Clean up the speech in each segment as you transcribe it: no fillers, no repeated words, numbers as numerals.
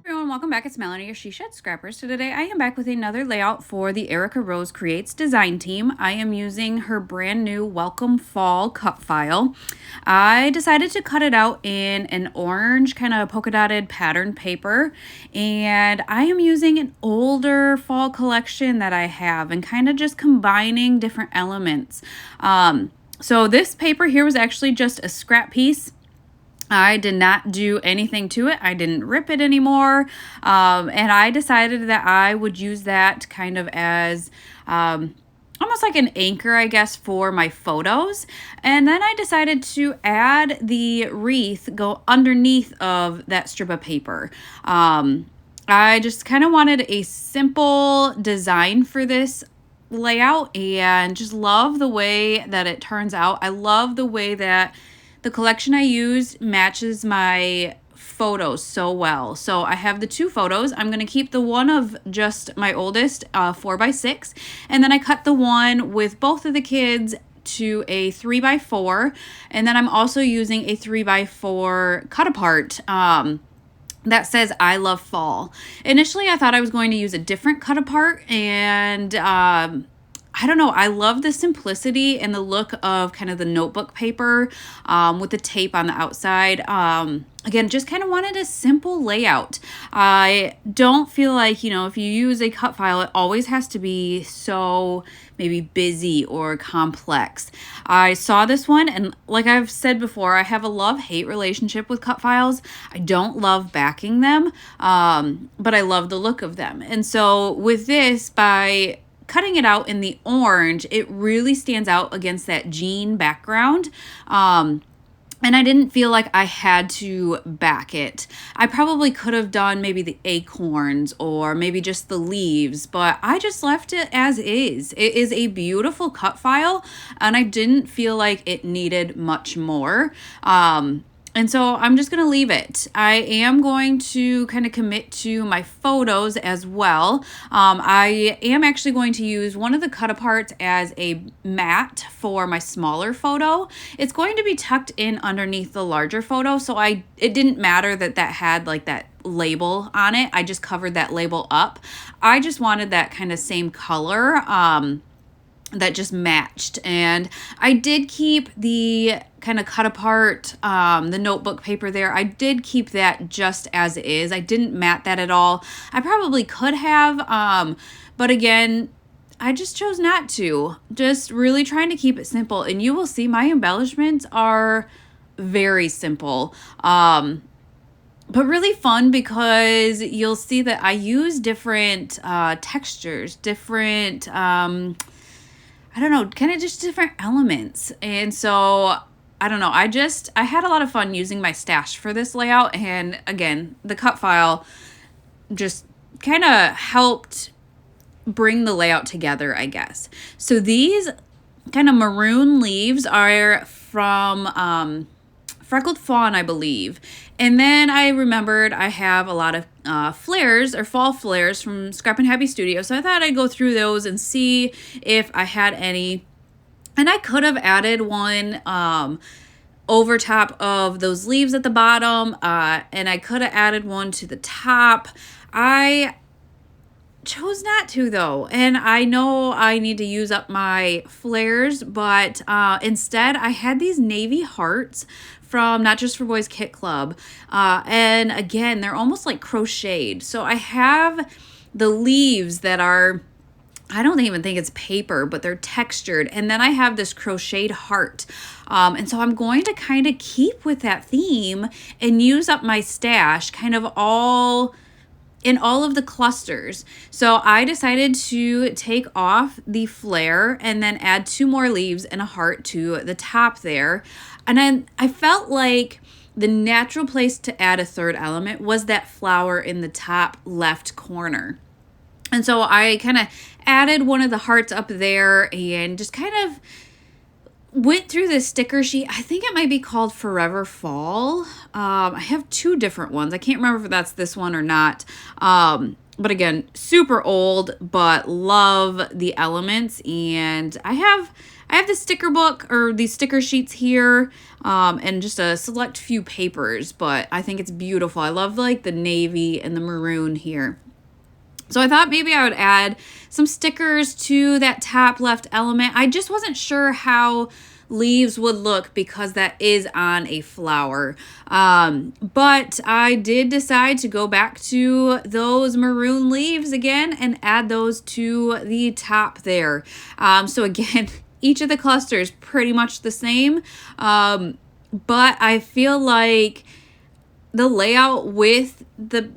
Everyone, welcome back. It's Melanie, your She Shed Scrappers. So today I am back with another layout for the Erica Rose Creates design team. I am using her brand new Welcome Fall cut file. I decided to cut it out in an orange kind of polka dotted pattern paper, and I am using an older fall collection that I have and kind of just combining different elements. So this paper here was actually just a scrap piece. I did not do anything to it. I didn't rip it anymore. And I decided that I would use that kind of as almost like an anchor, I guess, for my photos. And then I decided to add the wreath, go underneath of that strip of paper. I just kind of wanted a simple design for this layout and just love the way that it turns out. I love the way that the collection I used matches my photos so well. So I have the two photos. I'm going to keep the one of just my oldest, 4x6, and then I cut the one with both of the kids to a 3x4, and then I'm also using a 3x4 cut apart that says I love fall. Initially, I thought I was going to use a different cut apart, and I don't know. I love the simplicity and the look of kind of the notebook paper with the tape on the outside. Again, just kind of wanted a simple layout. I don't feel like, if you use a cut file, it always has to be so maybe busy or complex. I saw this one, and like I've said before, I have a love-hate relationship with cut files. I don't love backing them, but I love the look of them. And so with this, by cutting it out in the orange, it really stands out against that jean background. And I didn't feel like I had to back it. I probably could have done maybe the acorns or maybe just the leaves, but I just left it as is. It is a beautiful cut file, and I didn't feel like it needed much more. And so I'm just going to leave it. I am going to kind of commit to my photos as well. I am actually going to use one of the cut aparts as a mat for my smaller photo. It's going to be tucked in underneath the larger photo, so it didn't matter that had like that label on it. I just covered that label up. I just wanted that kind of same color that just matched, and I did keep the kind of cut apart the notebook paper there. I did keep that just as is. I didn't mat that at all. I probably could have, but again, I just chose not to. Just really trying to keep it simple, and you will see my embellishments are very simple. But really fun because you'll see that I use different textures, different I don't know, kind of just different elements. And so, I don't know, I had a lot of fun using my stash for this layout. And again, the cut file just kind of helped bring the layout together, I guess. So these kind of maroon leaves are from Freckled Fawn, I believe. And then I remembered I have a lot of flares or fall flares from Scrap and Happy Studio. So I thought I'd go through those and see if I had any. And I could have added one over top of those leaves at the bottom. And I could have added one to the top. I chose not to, though, and I know I need to use up my flares, but instead I had these navy hearts from Not Just for Boys Kit Club, and again, they're almost like crocheted. So I have the leaves that are, I don't even think it's paper, but they're textured, and then I have this crocheted heart, and so I'm going to kind of keep with that theme and use up my stash kind of all in all of the clusters. So I decided to take off the flare and then add 2 more leaves and a heart to the top there. And then I felt like the natural place to add a third element was that flower in the top left corner. And so I kind of added one of the hearts up there and just kind of went through this sticker sheet. I think it might be called Forever Fall. I have 2 different ones. I can't remember if that's this one or not. But again, super old, but love the elements. And I I have the sticker book or these sticker sheets here, and just a select few papers, but I think it's beautiful. I love like the navy and the maroon here. So I thought maybe I would add some stickers to that top left element. I just wasn't sure how leaves would look because that is on a flower. But I did decide to go back to those maroon leaves again and add those to the top there. So again, each of the clusters pretty much the same. But I feel like the layout with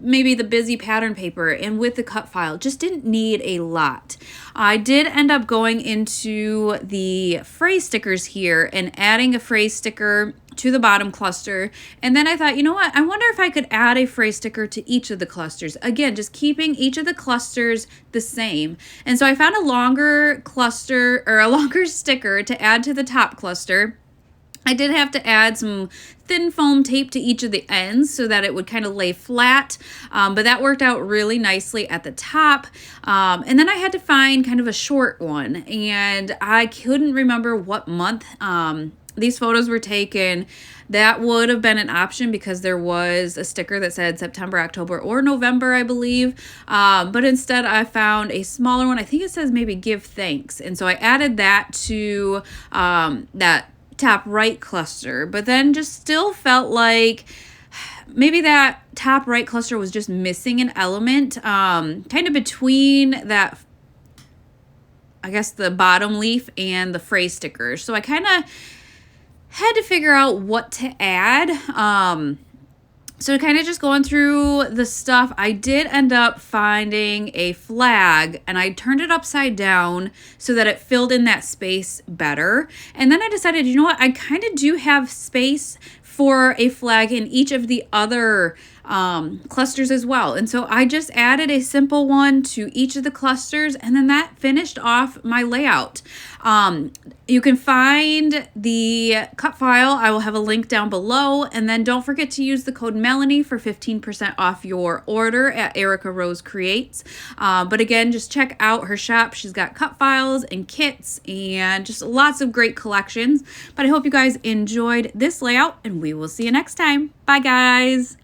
maybe the busy pattern paper and with the cut file just didn't need a lot. I did end up going into the phrase stickers here and adding a phrase sticker to the bottom cluster. And then I thought, you know what? I wonder if I could add a phrase sticker to each of the clusters. Again, just keeping each of the clusters the same. And so I found a longer cluster or a longer sticker to add to the top cluster. I did have to add some thin foam tape to each of the ends so that it would kind of lay flat, but that worked out really nicely at the top. And then I had to find kind of a short one, and I couldn't remember what month these photos were taken. That would have been an option because there was a sticker that said September, October, or November, I believe. But instead I found a smaller one. I think it says maybe give thanks. And so I added that to that top right cluster, but then just still felt like maybe that top right cluster was just missing an element, kind of between that, I guess, the bottom leaf and the phrase stickers. So I kind of had to figure out what to add. So kind of just going through the stuff, I did end up finding a flag, and I turned it upside down so that it filled in that space better. And then I decided, you know what, I kind of do have space for a flag in each of the other clusters as well. And so I just added a simple one to each of the clusters, and then that finished off my layout. You can find the cut file. I will have a link down below. And then don't forget to use the code Melanie for 15% off your order at Erica Rose Creates. But again, just check out her shop. She's got cut files and kits and just lots of great collections. But I hope you guys enjoyed this layout, and we will see you next time. Bye, guys.